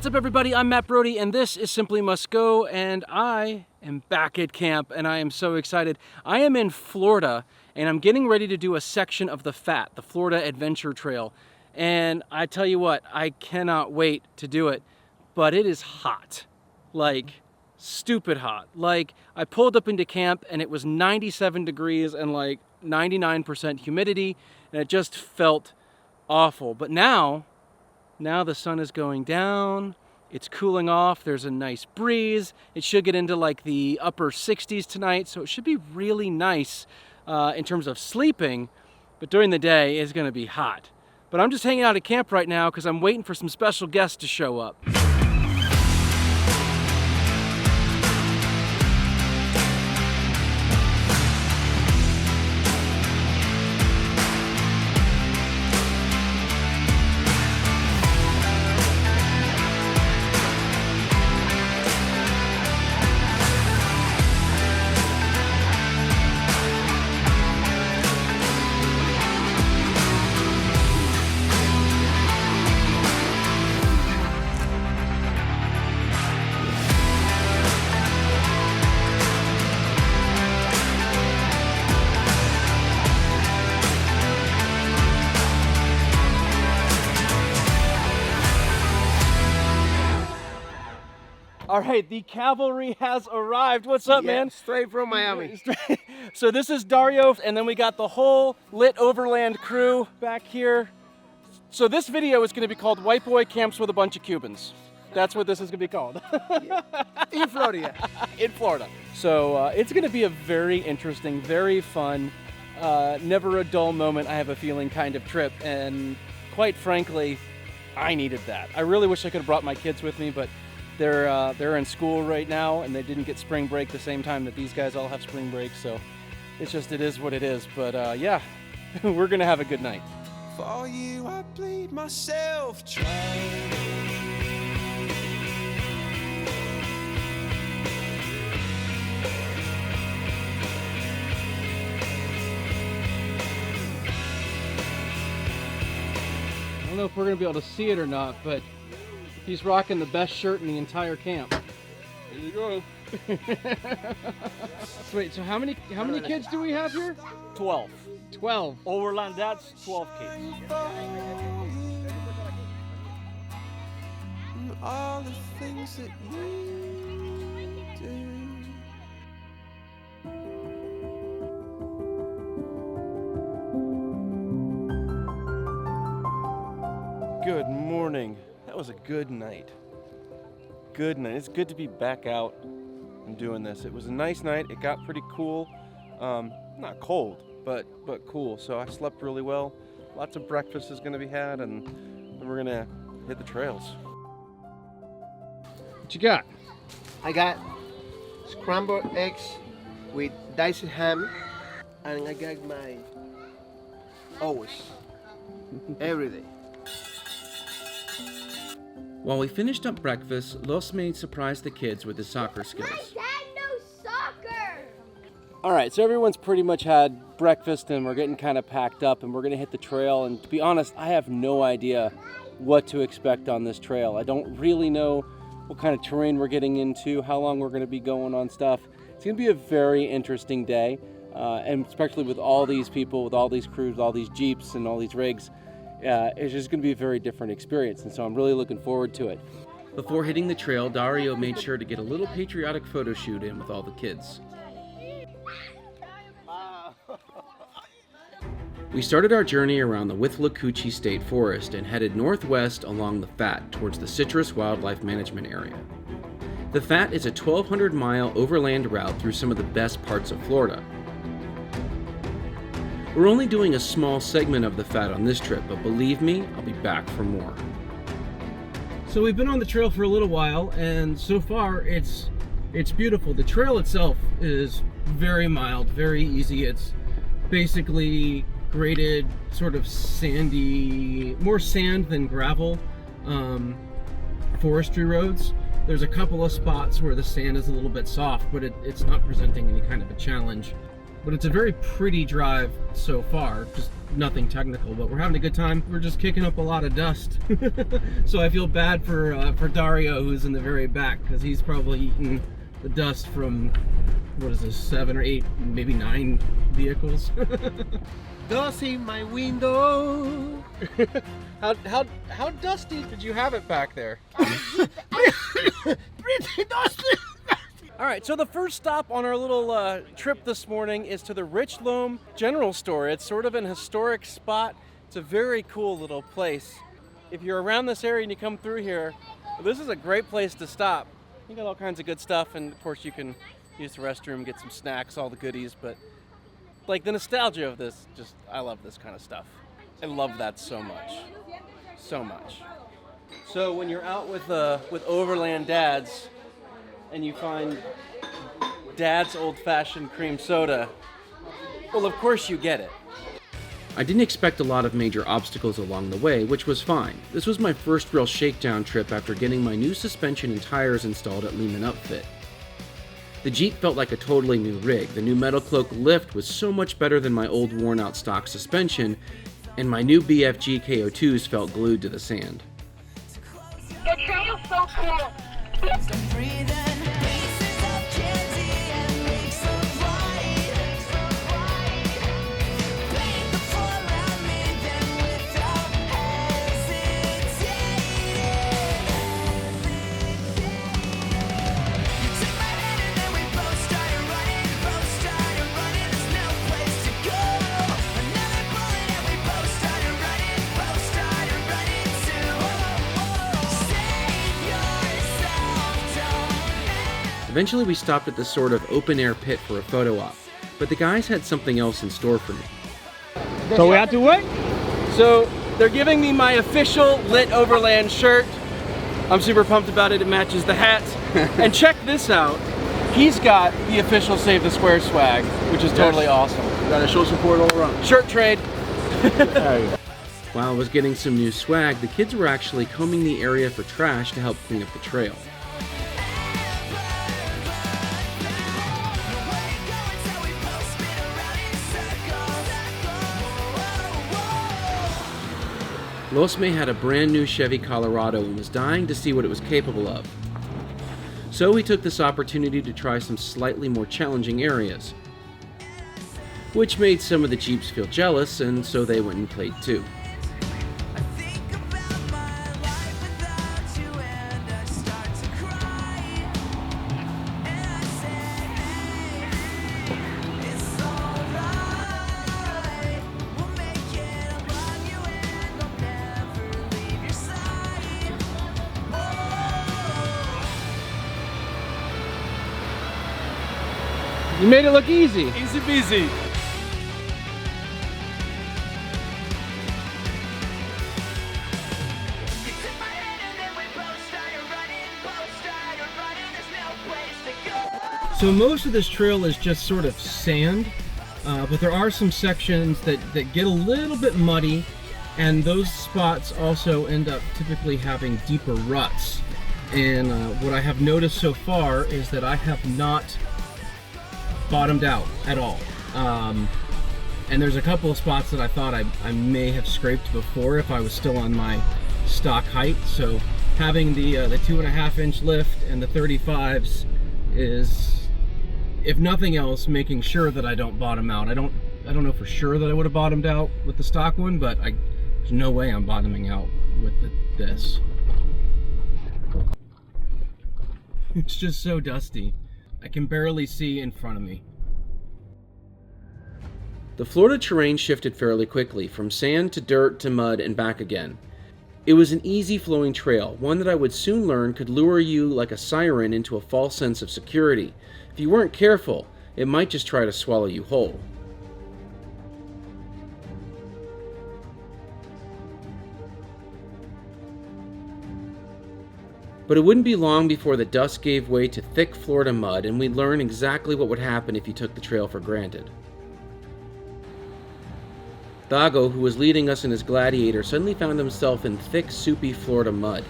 What's up, everybody? I'm Matt Brody, and this is Simply Must Go, and I am back at camp, and I am so excited. I am in Florida, and I'm getting ready to do a section of the F.A.T, the Florida Adventure Trail, and I tell you what, I cannot wait to do it, but it is hot, like stupid hot. Like, I pulled up into camp, and it was 97 degrees and like 99% humidity, and it just felt awful. But now the sun is going down, it's cooling off, there's a nice breeze. It should get into like the upper 60s tonight, so it should be really nice in terms of sleeping, but during the day it's gonna be hot. But I'm just hanging out at camp right now because I'm waiting for some special guests to show up. All right, the cavalry has arrived. What's up, man? Straight from Miami. So this is Dario, and then we got the whole lit Overland crew back here. So this video is going to be called White Boy Camps with a Bunch of Cubans. That's what this is going to be called. Yeah. In Florida. In Florida. So it's going to be a very interesting, very fun, never a dull moment, I have a feeling, kind of trip. And quite frankly, I needed that. I really wish I could have brought my kids with me, but they're in school right now, and they didn't get spring break the same time that these guys all have spring break, so it is what it is. But yeah, we're gonna have a good night. For you I bleed myself trying. I don't know if we're gonna be able to see it or not, but he's rocking the best shirt in the entire camp. Here you go. Wait, so how many kids do we have here? 12. 12. Overland, that's 12 kids. All the things that you do. Good morning. That was a good night. Good night. It's good to be back out and doing this. It was a nice night. It got pretty cool. Not cold, but cool. So I slept really well. Lots of breakfast is going to be had, and then we're going to hit the trails. What you got? I got scrambled eggs with diced ham, and I got my always, every day. While we finished up breakfast, Los Maid surprised the kids with his soccer skills. My dad knows soccer! All right, so everyone's pretty much had breakfast, and we're getting kind of packed up, and we're going to hit the trail. And to be honest, I have no idea what to expect on this trail. I don't really know what kind of terrain we're getting into, how long we're going to be going on stuff. It's going to be a very interesting day, and especially with all these people, with all these crews, all these Jeeps, and all these rigs. It's just going to be a very different experience, and so I'm really looking forward to it. Before hitting the trail, Dario made sure to get a little patriotic photo shoot in with all the kids. We started our journey around the Withlacoochee State Forest and headed northwest along the F.A.T towards the Citrus Wildlife Management Area. The F.A.T is a 1,200-mile overland route through some of the best parts of Florida. We're only doing a small segment of the F.A.T on this trip, but believe me, I'll be back for more. So we've been on the trail for a little while, and so far it's beautiful. The trail itself is very mild, very easy. It's basically graded, sort of sandy, more sand than gravel, forestry roads. There's a couple of spots where the sand is a little bit soft, but it's not presenting any kind of a challenge. but it's a very pretty drive so far. Just nothing technical, but we're having a good time. We're just kicking up a lot of dust. So I feel bad for Dario, who's in the very back, because he's probably eaten the dust from, what is this, 7 or 8, maybe 9 vehicles. Dust in my window. How dusty did you have it back there? Pretty dusty. All right, so the first stop on our little trip this morning is to the Rich Loam General Store. It's sort of an historic spot. It's a very cool little place. If you're around this area and you come through here, this is a great place to stop. You got all kinds of good stuff, and of course you can use the restroom, get some snacks, all the goodies, but like the nostalgia of this, just, I love this kind of stuff. I love that so much, so much. So when you're out with Overland dads, and you find Dad's old-fashioned cream soda, well, of course you get it. I didn't expect a lot of major obstacles along the way, which was fine. This was my first real shakedown trip after getting my new suspension and tires installed at Lehman Upfit. The Jeep felt like a totally new rig. The new Metal Cloak lift was so much better than my old worn-out stock suspension, and my new BFG KO2s felt glued to the sand. The trail's so cool. Eventually we stopped at this sort of open-air pit for a photo op, but the guys had something else in store for me. So we have to wait? So they're giving me my official Lit Overland shirt. I'm super pumped about it. It matches the hat. And check this out. He's got the official Save the Square swag, which is totally awesome. Gotta show support all around. Shirt trade. While I was getting some new swag, the kids were actually combing the area for trash to help clean up the trail. Losme had a brand new Chevy Colorado and was dying to see what it was capable of. So we took this opportunity to try some slightly more challenging areas, which made some of the Jeeps feel jealous, and so they went and played too. You made it look easy. Easy peasy. So most of this trail is just sort of sand, but there are some sections that get a little bit muddy, and those spots also end up typically having deeper ruts. And what I have noticed so far is that I have not bottomed out at all. And there's a couple of spots that I thought I may have scraped before if I was still on my stock height. So having the 2.5-inch lift and the 35s is, if nothing else, making sure that I don't bottom out. I don't know for sure that I would have bottomed out with the stock one, but there's no way I'm bottoming out with this. It's just so dusty. I can barely see in front of me. The Florida terrain shifted fairly quickly, from sand to dirt to mud and back again. It was an easy flowing trail, one that I would soon learn could lure you like a siren into a false sense of security. If you weren't careful, it might just try to swallow you whole. But it wouldn't be long before the dust gave way to thick Florida mud, and we'd learn exactly what would happen if you took the trail for granted. Dago, who was leading us in his Gladiator, suddenly found himself in thick, soupy Florida mud.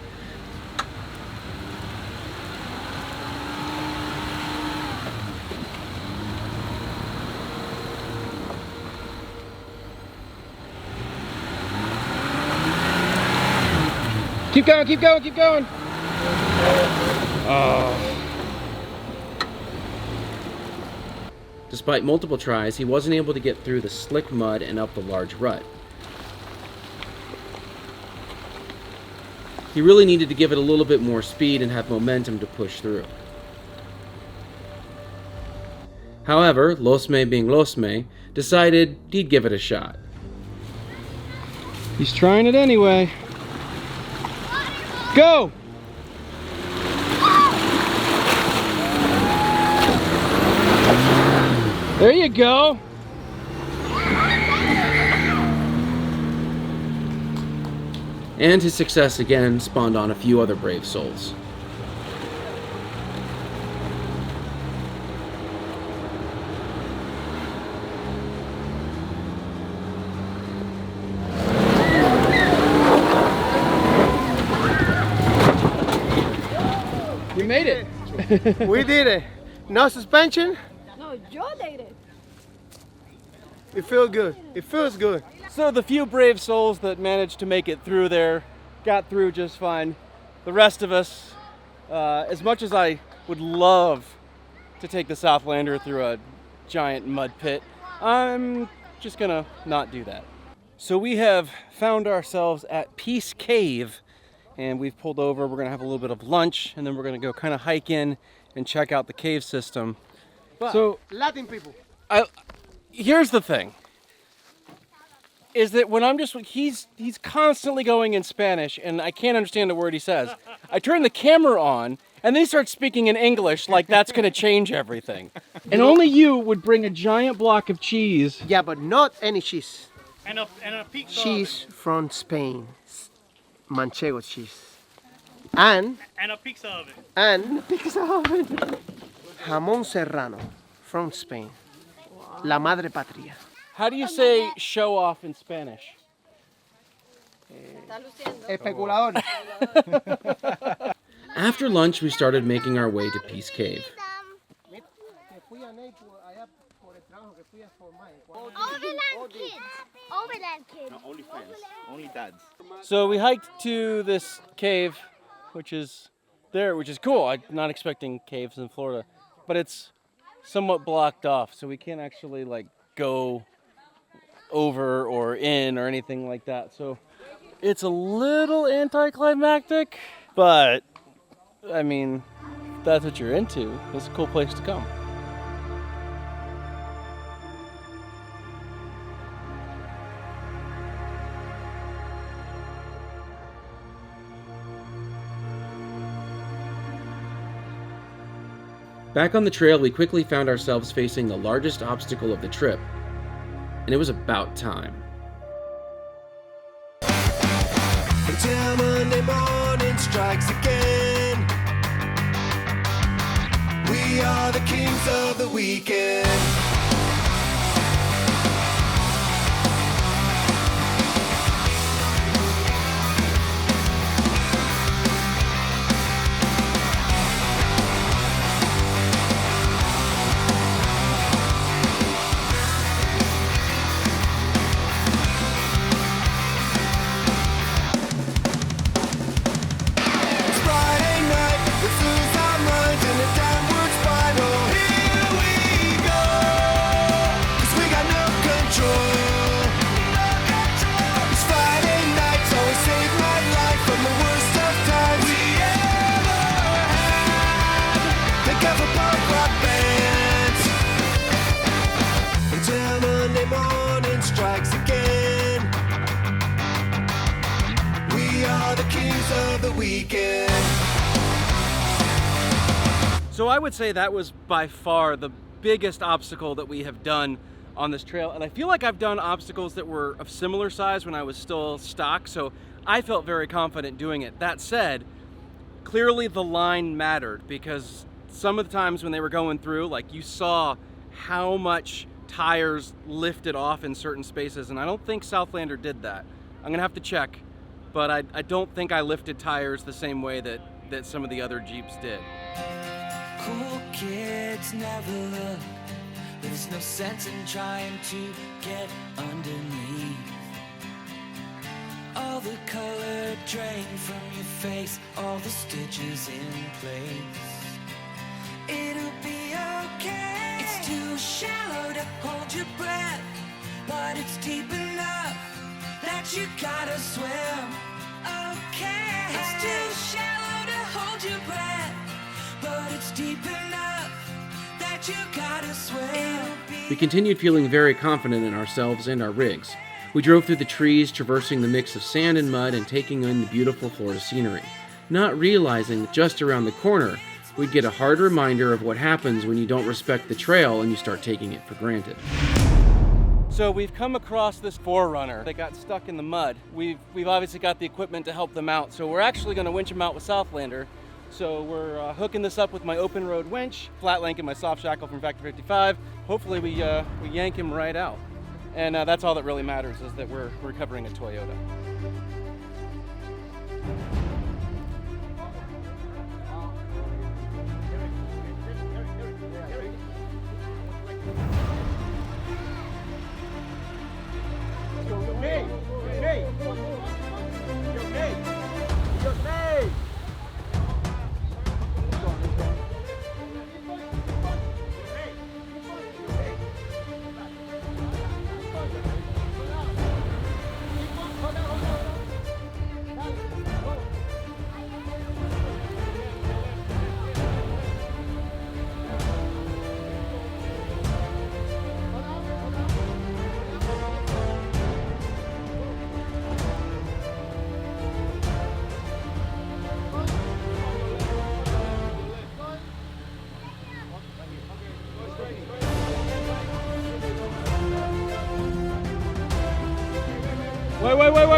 Keep going, keep going, keep going. Oh. Despite multiple tries, he wasn't able to get through the slick mud and up the large rut. He really needed to give it a little bit more speed and have momentum to push through. However, Losme being Losme, decided he'd give it a shot. He's trying it anyway. Go! There you go. And his success again spawned on a few other brave souls. We made it. We did it. No suspension. No, yo did it. It feels good. It feels good. So the few brave souls that managed to make it through there got through just fine. The rest of us, as much as I would love to take the Southlander through a giant mud pit, I'm just gonna not do that. So we have found ourselves at Peace Cave, and we've pulled over. We're gonna have a little bit of lunch, and then we're gonna go kind of hike in and check out the cave system. But So Latin people. here's the thing, is that when I'm just, he's constantly going in Spanish and I can't understand a word he says. I turn the camera on and they start speaking in English like that's gonna change everything. And only you would bring a giant block of cheese. Yeah, but not any cheese. And a pizza. Cheese from Spain. Manchego cheese. And And a pizza oven. pizza oven. Jamón serrano from Spain. La madre patria. How do you say show off in Spanish? Especulador. After lunch, we started making our way to Peace Cave. Overland kids. Overland kids. Only friends. Only dads. So we hiked to this cave, which is cool. I'm not expecting caves in Florida, but it's somewhat blocked off, so we can't actually like go over or in or anything like that. So it's a little anticlimactic, but I mean, if that's what you're into, it's a cool place to come. Back on the trail, we quickly found ourselves facing the largest obstacle of the trip, and it was about time. Until Monday morning strikes again. We are the kings of the weekend. So I would say that was by far the biggest obstacle that we have done on this trail, and I feel like I've done obstacles that were of similar size when I was still stock, so I felt very confident doing it. That said, clearly the line mattered, because some of the times when they were going through, like, you saw how much tires lifted off in certain spaces, and I don't think Southlander did that. I'm gonna have to check, but I don't think I lifted tires the same way that some of the other Jeeps did. Cool kids never look. There's no sense in trying to get underneath. All all the color drain from your face, all the stitches in place. It'll be okay. It's too shallow to hold your breath, but it's deep enough that you gotta swim. Okay. It's too shallow to hold your breath, but it's deep enough that you gotta swim. We continued feeling very confident in ourselves and our rigs. We drove through the trees, traversing the mix of sand and mud and taking in the beautiful Florida scenery, not realizing that just around the corner, we'd get a hard reminder of what happens when you don't respect the trail and you start taking it for granted. So we've come across this 4Runner that got stuck in the mud. We've obviously got the equipment to help them out, so we're actually going to winch them out with Southlander. So we're hooking this up with my open road winch, flat link and my soft shackle from Factor 55. Hopefully we yank him right out. And that's all that really matters, is that we're recovering a Toyota.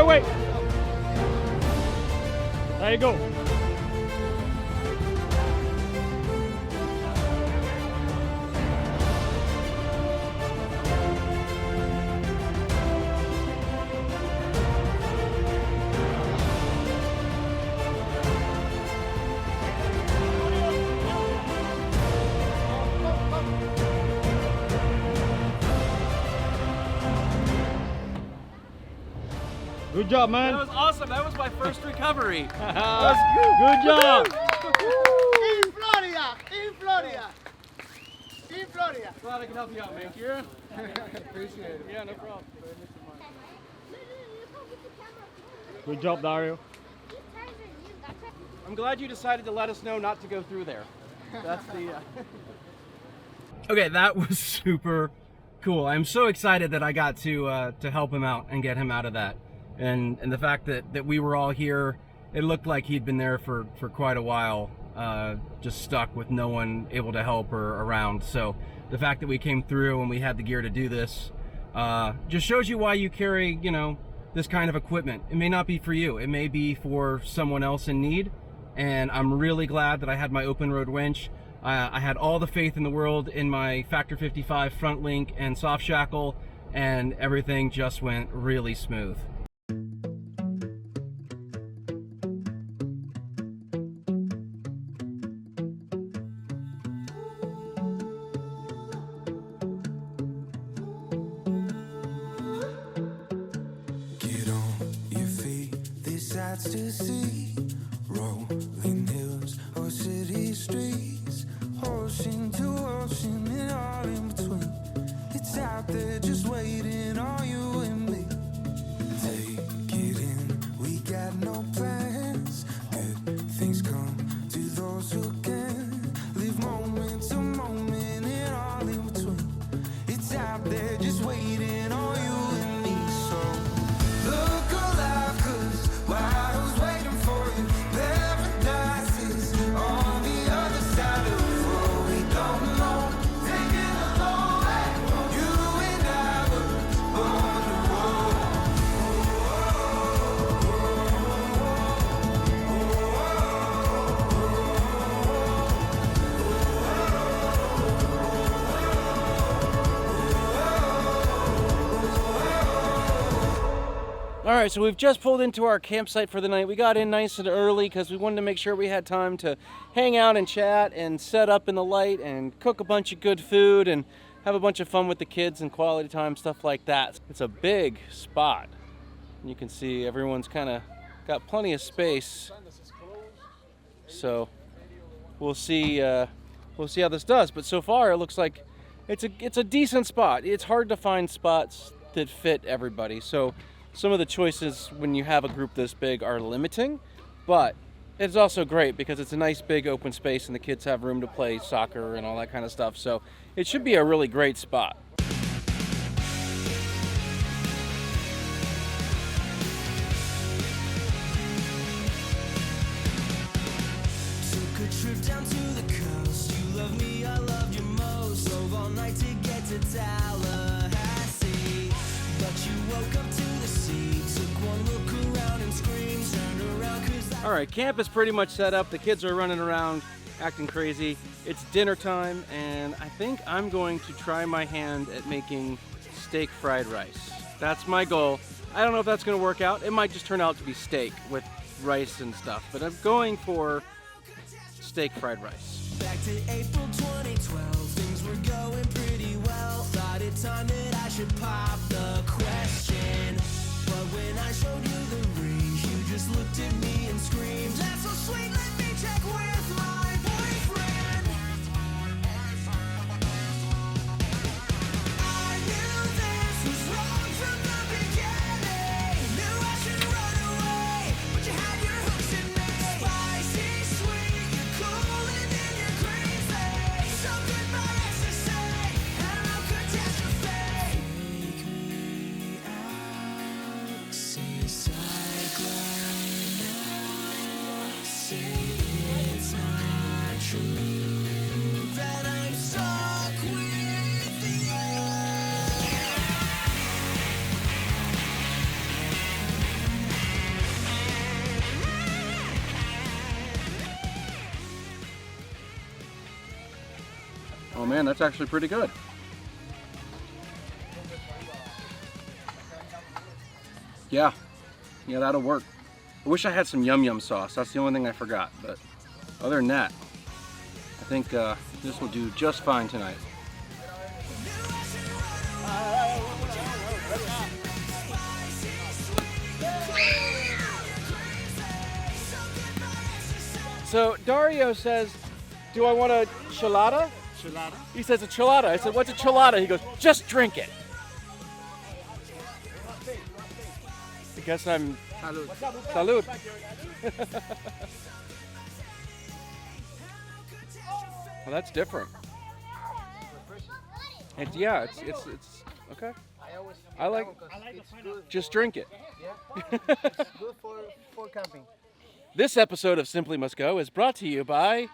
Wait. There you go. Good job, man. That was awesome. That was my first recovery. Good job. In Florida! In Florida! In Florida! Glad I can help you out, man. Kira? Appreciate it. Yeah, no problem. Good job, Dario. I'm glad you decided to let us know not to go through there. That's the... Okay, that was super cool. I'm so excited that I got to help him out and get him out of that. And the fact that we were all here, it looked like he'd been there for quite a while, just stuck with no one able to help or around. So the fact that we came through and we had the gear to do this, just shows you why you carry, you know, this kind of equipment. It may not be for you. It may be for someone else in need. And I'm really glad that I had my open road winch. I had all the faith in the world in my Factor 55 front link and soft shackle, and everything just went really smooth. Get on your feet, there's sights to see. Rolling hills or city streets, ocean to ocean and all in between. It's out there just waiting on you and me. Take it in, we got no plans. Good things come to those who can. Live moment to moment and all in between. It's out there just waiting on you and me. So look alive, 'cause while I was waiting for you, paradise is on the other side of the road. We don't know, take it alone. You and I were on the All right, so we've just pulled into our campsite for the night. We got in nice and early because we wanted to make sure we had time to hang out and chat and set up in the light and cook a bunch of good food and have a bunch of fun with the kids and quality time, stuff like that. It's a big spot. You can see everyone's kind of got plenty of space. So we'll see how this does. But so far it looks like it's a decent spot. It's hard to find spots that fit everybody. So some of the choices when you have a group this big are limiting, but it's also great because it's a nice big open space and the kids have room to play soccer and all that kind of stuff. So it should be a really great spot. Took a trip down to the coast. You love me, I loved you most. Drove all night to get to Tallahassee, but you woke up to the sea. Took one look around and screamed. Turned around 'cause I All right, camp is pretty much set up. The kids are running around, acting crazy. It's dinner time, and I think I'm going to try my hand at making steak fried rice. That's my goal. I don't know if that's gonna work out. It might just turn out to be steak with rice and stuff, but I'm going for steak fried rice. back to April 2012. Things were going pretty well. Thought it time that I should pop the question. But when I showed you the ring, you just looked at me and screamed, "That's so sweet, let me check with my boyfriend." I knew this was wrong from the beginning. Knew I should run away, but you had your hooks in me. Spicy, sweet, you're cool and then you're crazy. So goodbye, ecstasy, and no catastrophe. Take me out, see a cyclone now. Say it's not true that I'm stuck with you. Oh man, that's actually pretty good. Yeah, that'll work. I wish I had some yum yum sauce. That's the only thing I forgot. But other than that, I think this will do just fine tonight. So Dario says, do I want a chelada? Chelada. He says a chelada. I said, what's a chelada? He goes, just drink it. I guess I'm... Salud. Salud. Well, that's different. It's okay. I like It's good. just drink it. It's good for camping. This episode of Simply Must Go is brought to you by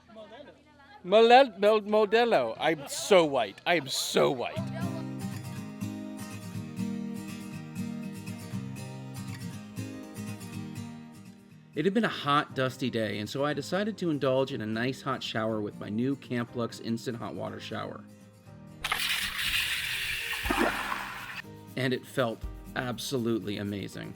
Modelo. I'm so white. I am so white. It had been a hot, dusty day, and so I decided to indulge in a nice hot shower with my new Camp Lux instant hot water shower. And it felt absolutely amazing.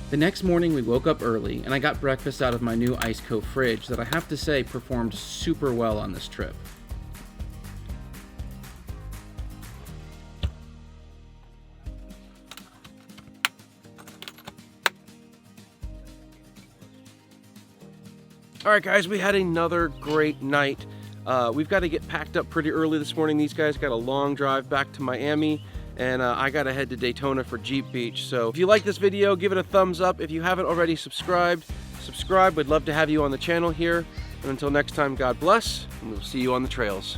The next morning we woke up early and I got breakfast out of my new Ice Coat fridge that I have to say performed super well on this trip. All right, guys, we had another great night. We've got to get packed up pretty early this morning. These guys got a long drive back to Miami, and I gotta head to Daytona for Jeep Beach. So if you like this video, give it a thumbs up. If you haven't already subscribed, subscribe. We'd love to have you on the channel here. And until next time, God bless, and we'll see you on the trails.